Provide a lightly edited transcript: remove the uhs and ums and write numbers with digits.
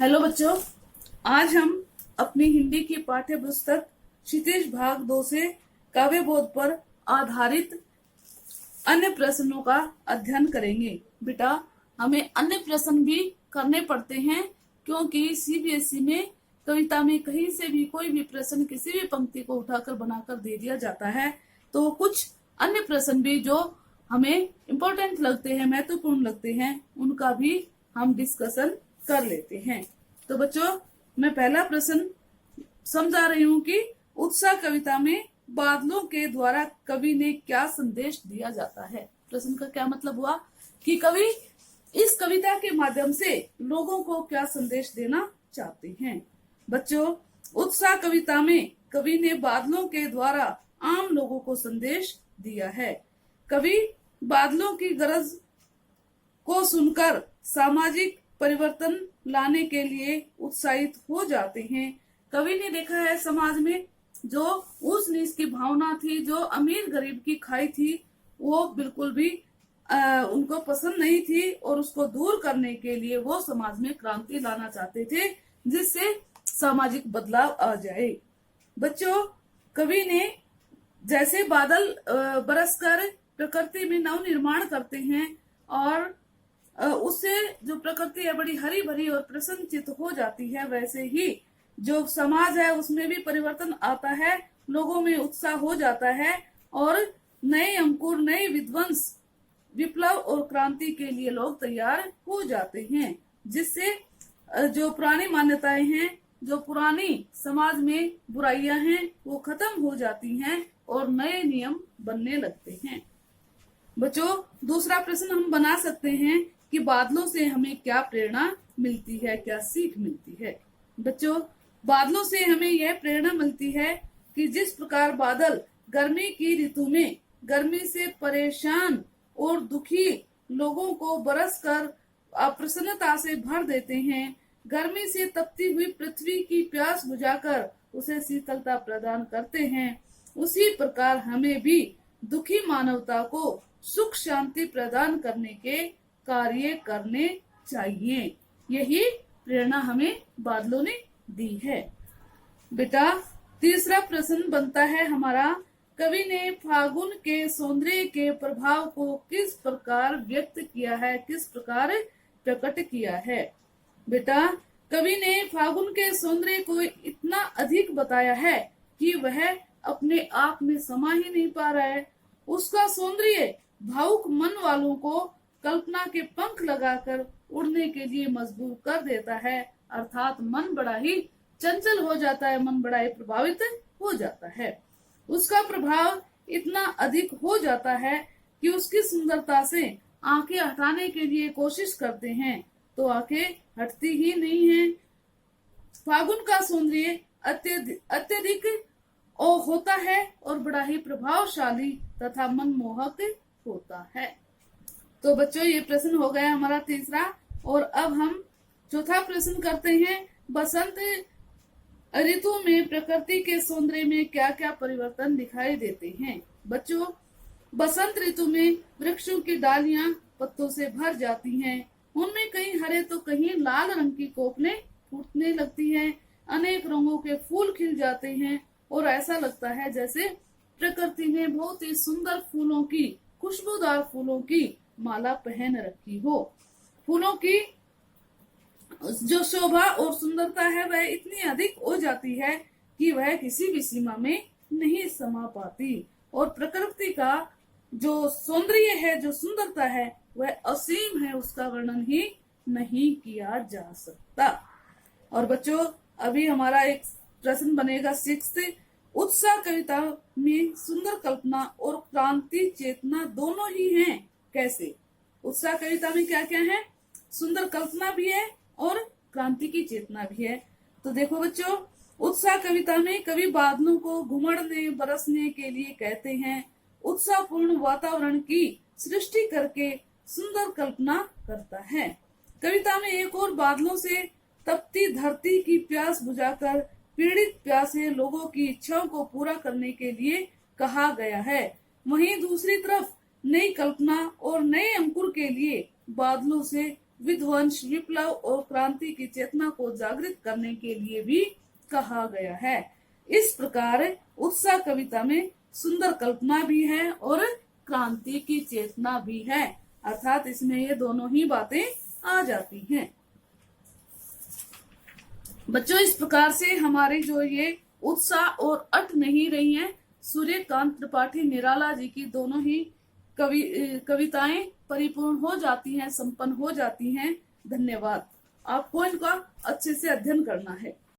Hello बच्चों, आज हम अपनी हिंदी की पाठ्य पुस्तक क्षितिज भाग 2 से काव्य बोध पर आधारित अन्य प्रश्नों का अध्ययन करेंगे। बेटा, हमें अन्य प्रश्न भी करने पड़ते हैं क्योंकि सीबीएसई में कविता में कहीं से भी कोई भी प्रश्न किसी भी पंक्ति को उठाकर बनाकर दे दिया जाता है। तो कुछ अन्य प्रश्न भी जो हमें इम्पोर्टेंट लगते हैं, महत्वपूर्ण लगते हैं, उनका भी हम डिस्कशन कर लेते हैं। तो बच्चों, मैं पहला प्रश्न समझा रही हूँ कि उत्साह कविता में बादलों के द्वारा कवि ने क्या संदेश दिया जाता है। प्रश्न का क्या मतलब हुआ कि कवि इस कविता के माध्यम से लोगों को क्या संदेश देना चाहते हैं। बच्चों, उत्साह कविता में कवि ने बादलों के द्वारा आम लोगों को संदेश दिया है। कवि बादलों की गरज को सुनकर सामाजिक परिवर्तन लाने के लिए उत्साहित हो जाते हैं। कवि ने देखा है समाज में जो ऊंच नीच की भावना थी, जो अमीर गरीब की खाई थी, वो बिल्कुल भी उनको पसंद नहीं थी और उसको दूर करने के लिए वो समाज में क्रांति लाना चाहते थे, जिससे सामाजिक बदलाव आ जाए। बच्चों, कवि ने जैसे बादल बरसकर प्रकृति में नव निर्माण करते हैं और उससे जो प्रकृति है बड़ी हरी भरी और प्रसन्नचित हो जाती है, वैसे ही जो समाज है उसमें भी परिवर्तन आता है, लोगों में उत्साह हो जाता है और नए अंकुर, नए विध्वंस, विप्लव और क्रांति के लिए लोग तैयार हो जाते हैं, जिससे जो पुरानी मान्यताएं हैं, जो पुरानी समाज में बुराइयां हैं, वो खत्म हो जाती हैं और नए नियम बनने लगते हैं। बच्चों, दूसरा प्रश्न हम बना सकते हैं कि बादलों से हमें क्या प्रेरणा मिलती है, क्या सीख मिलती है। बच्चों, बादलों से हमें यह प्रेरणा मिलती है कि जिस प्रकार बादल गर्मी की ऋतु में गर्मी से परेशान और दुखी लोगों को बरसकर अप्रसन्नता से भर देते हैं, गर्मी से तपती हुई पृथ्वी की प्यास बुझाकर उसे शीतलता प्रदान करते हैं, उसी प्रकार हमें भी दुखी मानवता को सुख शांति प्रदान करने के कार्य करने चाहिए। यही प्रेरणा हमें बादलों ने दी है। बेटा, तीसरा प्रश्न बनता है हमारा, कवि ने फागुन के सौंदर्य के प्रभाव को किस प्रकार व्यक्त किया है, किस प्रकार प्रकट किया है। बेटा, कवि ने फागुन के सौंदर्य को इतना अधिक बताया है कि वह अपने आप में समा ही नहीं पा रहा है। उसका सौंदर्य भावुक मन वालों को कल्पना के पंख लगाकर उड़ने के लिए मजबूर कर देता है, अर्थात मन बड़ा ही चंचल हो जाता है, मन बड़ा ही प्रभावित हो जाता है। उसका प्रभाव इतना अधिक हो जाता है कि उसकी सुंदरता से आंखें हटाने के लिए कोशिश करते हैं तो आंखें हटती ही नहीं हैं। फागुन का सौंदर्य अत्यधिक होता है और बड़ा ही प्रभावशाली तथा मनमोहक होता है। तो बच्चों, ये प्रश्न हो गया हमारा तीसरा। और अब हम चौथा प्रश्न करते हैं, बसंत ऋतु में प्रकृति के सौंदर्य में क्या क्या परिवर्तन दिखाई देते हैं। बच्चों, बसंत ऋतु में वृक्षों की डालियां पत्तों से भर जाती हैं, उनमें कहीं हरे तो कहीं लाल रंग की कोपलें फूटने लगती हैं, अनेक रंगों के फूल खिल जाते हैं और ऐसा लगता है जैसे प्रकृति ने बहुत ही सुंदर फूलों की, खुशबूदार फूलों की माला पहन रखी हो। फूलों की जो शोभा और सुंदरता है वह इतनी अधिक हो जाती है कि वह किसी भी सीमा में नहीं समा पाती और प्रकृति का जो सौंदर्य है, जो सुंदरता है, वह असीम है, उसका वर्णन ही नहीं किया जा सकता। और बच्चों, अभी हमारा एक प्रश्न बनेगा सिक्स्थ, उत्साह कविता में सुंदर कल्पना और क्रांति चेतना दोनों ही हैं, कैसे। उत्साह कविता में क्या क्या है, सुंदर कल्पना भी है और क्रांति की चेतना भी है। तो देखो बच्चों, उत्साह कविता में कवि बादलों को घुमड़ने बरसने के लिए कहते हैं, उत्साहपूर्ण वातावरण की सृष्टि करके सुंदर कल्पना करता है। कविता में एक और बादलों से तपती धरती की प्यास बुझाकर पीड़ित प्यासे लोगों की इच्छाओं को पूरा करने के लिए कहा गया है। वहीं दूसरी तरफ नई कल्पना और नए अंकुर के लिए बादलों से विध्वंस, विप्लव और क्रांति की चेतना को जागृत करने के लिए भी कहा गया है। इस प्रकार उत्साह कविता में सुंदर कल्पना भी है और क्रांति की चेतना भी है, अर्थात इसमें ये दोनों ही बातें आ जाती हैं। बच्चों, इस प्रकार से हमारे जो ये उत्साह और अट नहीं रही हैं, सूर्यकांत त्रिपाठी निराला जी की दोनों ही कविताएं परिपूर्ण हो जाती हैं, संपन्न हो जाती हैं। धन्यवाद। आपको इनका अच्छे से अध्ययन करना है।